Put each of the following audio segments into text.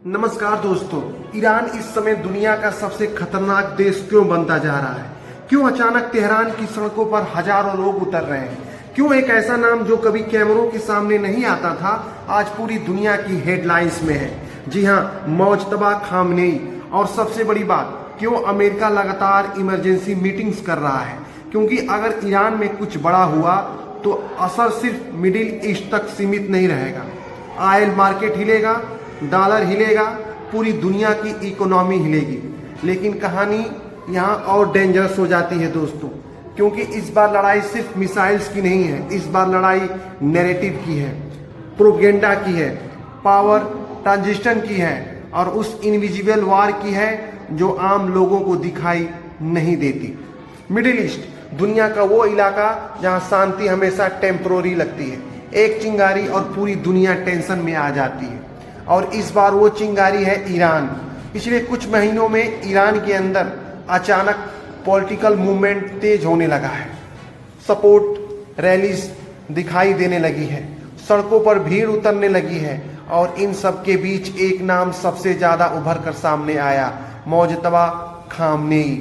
नमस्कार दोस्तों। ईरान इस समय दुनिया का सबसे खतरनाक देश क्यों बनता जा रहा है? क्यों अचानक तेहरान की सड़कों पर हजारों लोग उतर रहे हैं? क्यों एक ऐसा नाम जो कभी कैमरों के सामने नहीं आता था आज पूरी दुनिया की हेडलाइंस में है? जी हाँ, मौजतबा खामनेई। और सबसे बड़ी बात, क्यों अमेरिका लगातार इमरजेंसी मीटिंग्स कर रहा है? क्योंकि अगर ईरान में कुछ बड़ा हुआ तो असर सिर्फ मिडिल ईस्ट तक सीमित नहीं रहेगा। ऑयल मार्केट हिलेगा, डॉलर हिलेगा, पूरी दुनिया की इकोनॉमी हिलेगी। लेकिन कहानी यहाँ और डेंजरस हो जाती है दोस्तों, क्योंकि इस बार लड़ाई सिर्फ मिसाइल्स की नहीं है। इस बार लड़ाई नैरेटिव की है, प्रोपेगेंडा की है, पावर ट्रांजिशन की है और उस इनविजिबल वार की है जो आम लोगों को दिखाई नहीं देती। मिडिल ईस्ट दुनिया का वो इलाका जहाँ शांति हमेशा टेम्परोरी लगती है। एक चिंगारी और पूरी दुनिया टेंशन में आ जाती है। और इस बार वो चिंगारी है ईरान। पिछले कुछ महीनों में ईरान के अंदर अचानक पॉलिटिकल मूवमेंट तेज होने लगा है। सपोर्ट रैलीज दिखाई देने लगी है, सड़कों पर भीड़ उतरने लगी है और इन सब के बीच एक नाम सबसे ज्यादा उभर कर सामने आया, मौजतबा खामनेई।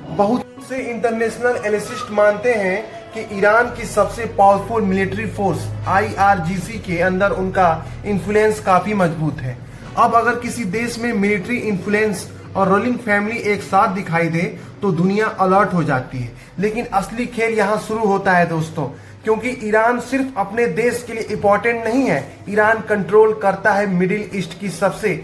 बहुत से इंटरनेशनल एनालिस्ट मानते हैं कि ईरान की सबसे पावरफुल मिलिट्री फोर्स IRGC के अंदर उनका इन्फ्लुएंस काफी मजबूत है। अब अगर किसी देश में मिलिट्री इन्फ्लुएंस और रूलिंग फैमिली एक साथ दिखाई दे तो दुनिया अलर्ट हो जाती है। लेकिन असली खेल यहाँ शुरू होता है दोस्तों, क्योंकि ईरान सिर्फ अपने देश के लिए इंपॉर्टेंट नहीं है, ईरान कंट्रोल करता है मिडिल ईस्ट की सबसे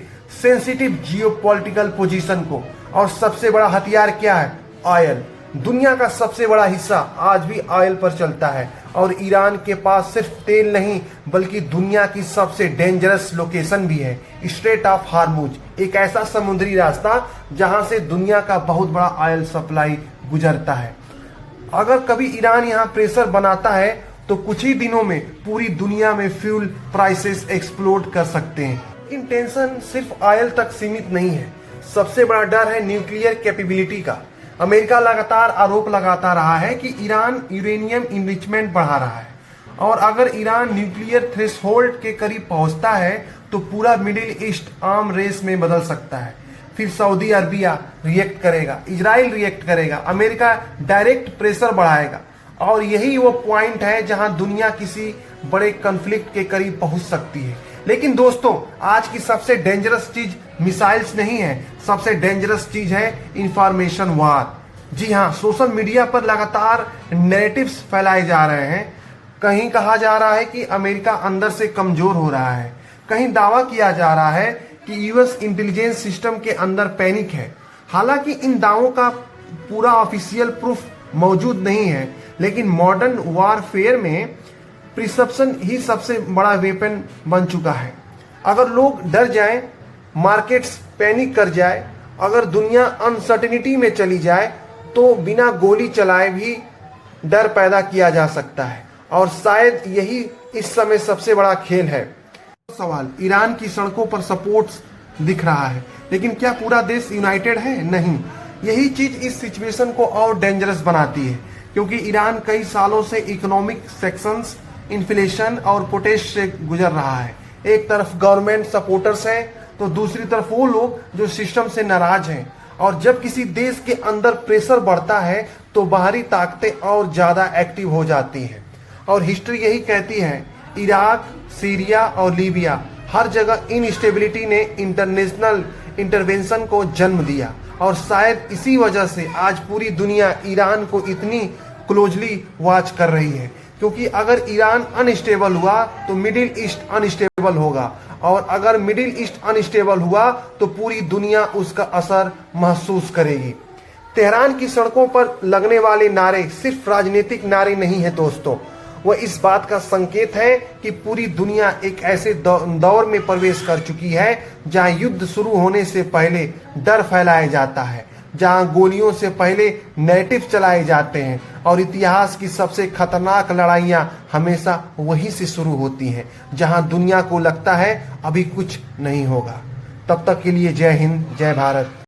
सेंसिटिव जियोपॉलिटिकल पोजीशन को। और सबसे बड़ा हथियार क्या है? ऑयल। दुनिया का सबसे बड़ा हिस्सा आज भी ऑयल पर चलता है और ईरान के पास सिर्फ तेल नहीं बल्कि दुनिया की सबसे डेंजरस लोकेशन भी है, स्ट्रेट ऑफ हार्मुज, एक ऐसा समुद्री रास्ता जहां से दुनिया का बहुत बड़ा ऑयल सप्लाई गुजरता है। अगर कभी ईरान यहां प्रेशर बनाता है तो कुछ ही दिनों में पूरी दुनिया में फ्यूल प्राइसेस एक्सप्लोड कर सकते हैं। लेकिन टेंशन सिर्फ ऑयल तक सीमित नहीं है। सबसे बड़ा डर है न्यूक्लियर कैपेबिलिटी का। अमेरिका लगातार आरोप लगाता रहा है कि ईरान यूरेनियम इनरिचमेंट बढ़ा रहा है और अगर ईरान न्यूक्लियर थ्रेशोल्ड के करीब पहुंचता है तो पूरा मिडिल ईस्ट आर्म रेस में बदल सकता है। फिर सऊदी अरबिया रिएक्ट करेगा, इजराइल रिएक्ट करेगा, अमेरिका डायरेक्ट प्रेशर बढ़ाएगा और यही वो पॉइंट है जहां दुनिया किसी बड़े कॉन्फ्लिक्ट के करीब पहुंच सकती है। लेकिन दोस्तों, आज की सबसे डेंजरस चीज मिसाइल्स नहीं है, सबसे डेंजरस चीज है इंफॉर्मेशन वार। जी हाँ, सोशल मीडिया पर लगातार नैरेटिव्स फैलाए जा रहे हैं। कहीं कहा जा रहा है कि अमेरिका अंदर से कमजोर हो रहा है, कहीं दावा किया जा रहा है कि यूएस इंटेलिजेंस सिस्टम के अंदर पैनिक है। हालांकि इन दावों का पूरा ऑफिशियल प्रूफ मौजूद नहीं है, लेकिन मॉडर्न वॉरफेयर में प्रिसेप्शन ही सबसे बड़ा वेपन बन चुका है। अगर लोग डर जाएं, मार्केट्स पैनिक कर जाए, अगर दुनिया अनसर्टेनिटी में चली जाए तो बिना गोली चलाए भी डर पैदा किया जा सकता है और शायद यही इस समय सबसे बड़ा खेल है। सवाल, ईरान की सड़कों पर सपोर्ट्स दिख रहा है, लेकिन क्या पूरा देश यूनाइटेड है? नहीं। यही चीज इस सिचुएशन को और डेंजरस बनाती है, क्योंकि ईरान कई सालों से इकोनॉमिक सेक्शंस, इन्फ्लेशन और प्रोटेस्ट से गुजर रहा है। एक तरफ गवर्नमेंट सपोर्टर्स हैं तो दूसरी तरफ वो लोग जो सिस्टम से नाराज हैं। और जब किसी देश के अंदर प्रेशर बढ़ता है तो बाहरी ताकतें और ज्यादा एक्टिव हो जाती हैं। और हिस्ट्री यही कहती है, इराक, सीरिया और लीबिया, हर जगह इनस्टेबिलिटी ने इंटरनेशनल इंटरवेंशन को जन्म दिया। और शायद इसी वजह से आज पूरी दुनिया ईरान को इतनी क्लोजली वॉच कर रही है, क्योंकि अगर ईरान अनस्टेबल हुआ तो मिडिल ईस्ट अनस्टेबल होगा और अगर मिडिल ईस्ट अनस्टेबल हुआ तो पूरी दुनिया उसका असर महसूस करेगी। तेहरान की सड़कों पर लगने वाले नारे सिर्फ राजनीतिक नारे नहीं है दोस्तों, वह इस बात का संकेत है कि पूरी दुनिया एक ऐसे दौर में प्रवेश कर चुकी है जहां युद्ध शुरू होने से पहले डर फैलाया जाता है, जहां गोलियों से पहले नैरेटिव चलाए जाते हैं और इतिहास की सबसे खतरनाक लड़ाइयां हमेशा वहीं से शुरू होती हैं, जहां दुनिया को लगता है अभी कुछ नहीं होगा। तब तक के लिए जय हिंद, जय भारत।